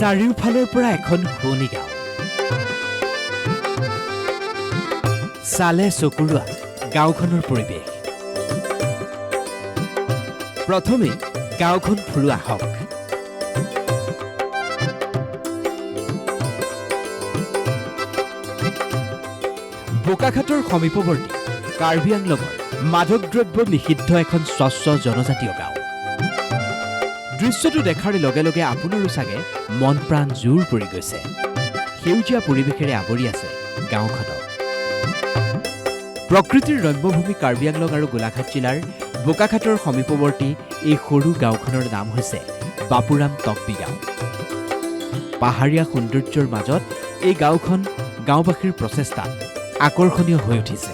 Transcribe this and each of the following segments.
চাৰিওফালৰ পৰা এখন শুৱনি গাঁও। চালে চকুৰোৱা গাঁওখনৰ পৰিৱেশ। প্ৰথমে গাঁওখন ফুৰো আহক। বোকাখাটৰ সমীপৱৰ্তী কাৰ্বি আংলঙৰ মাদক দ্ৰব্য নিষিদ্ধ এখন স্বচ্ছ জনজাতীয় গাঁও। দৃশ্যটো দেখাৰ লগে লগে আপোনাৰো চাগে মন প্ৰাণ জোৰ পৰি গৈছে। সেউজীয়া পৰিৱেশেৰে আৱৰি আছে গাঁওখনক। প্ৰকৃতিৰ ৰম্যভূমি কাৰ্বি আংলং আৰু গোলাঘাট জিলাৰ বোকাখাটৰ সমীপৱৰ্তী এই সৰু গাঁওখনৰ নাম হৈছে বাপুৰাম টকবি গাঁও। পাহাৰীয়া সৌন্দৰ্যৰ মাজত এই গাঁওখন গাঁওবাসীৰ প্ৰচেষ্টাত আকৰ্ষণীয় হৈ উঠিছে।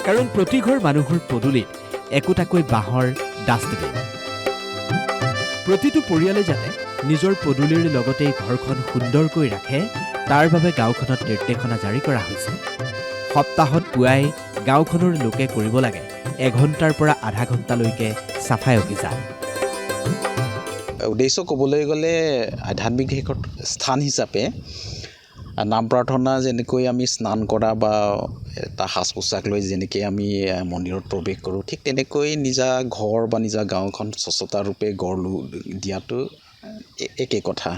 কাৰণ প্ৰতিঘৰ মানুহৰ পদূলিত একোটাকৈ বাঁহৰ ডাষ্টবিন। প্ৰতিটো পৰিয়ালে যাতে নিজৰ পদূলিৰ লগতে ঘৰখন সুন্দৰকৈ ৰাখে তাৰ বাবে গাঁওখনত নিৰ্দেশনা জাৰি কৰা হৈছে। সপ্তাহত পুৱাই গাঁওখনৰ লোকে কৰিব লাগে 1 ঘণ্টাৰ পৰা আধা ঘণ্টালৈকে চাফাই অভিযান। উদ্দেশ্য ক'বলৈ গ'লে আধ্যাত্মিক স্থান হিচাপে নাম প্ৰাৰ্থনা যেনেকৈ আমি স্নান কৰা বা এটা সাজ পোছাক লৈ যেনেকৈ আমি মন্দিৰত প্ৰৱেশ কৰোঁ, ঠিক তেনেকৈ নিজা ঘৰ বা নিজা গাঁওখন স্বচ্ছতাৰূপে গঢ় দিয়াটো একে কথা।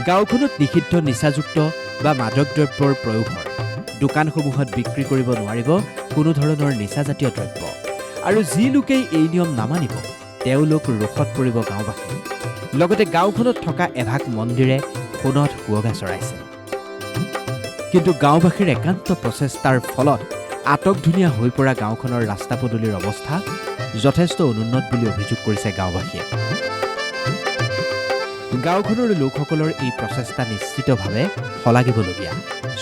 গাঁওখনত নিষিদ্ধ নিচাযুক্ত বা মাদক দ্ৰব্যৰ প্ৰয়োভৰ দোকানসমূহত বিক্ৰী কৰিব নোৱাৰিব কোনো ধৰণৰ নিচাজাতীয় দ্ৰব্য। আৰু যি লোকেই এই নিয়ম নামানিব তেওঁলোক ৰোষত পৰিব গাঁওবাসী। লগতে গাঁওখনত থকা এভাগ মন্দিৰে সোণত সুৱগা চৰাইছে। কিন্তু গাঁওবাসীৰ একান্ত প্ৰচেষ্টাৰ ফলত আটকধুনীয়া হৈ পৰা গাঁওখনৰ ৰাস্তা পদূলিৰ অৱস্থা যথেষ্ট অনুন্নত বুলি অভিযোগ কৰিছে গাঁওবাসীয়ে। গাঁওখনৰ লোকসকলৰ এই প্ৰচেষ্টা নিশ্চিতভাৱে শলাগিবলগীয়া।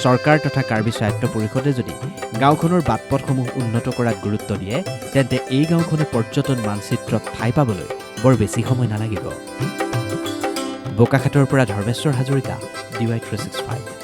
চৰকাৰ তথা কাৰ্বি স্বায়ত্ত পৰিষদে যদি গাঁওখনৰ বাট পথসমূহ উন্নত কৰাত গুৰুত্ব দিয়ে তেন্তে এই গাঁওখনে পৰ্যটন মানচিত্ৰত ঠাই পাবলৈ বৰ বেছি সময় নালাগিব। বোকাখাটৰ পৰা ধৰ্মেশ্বৰ হাজৰিকা, DY 365।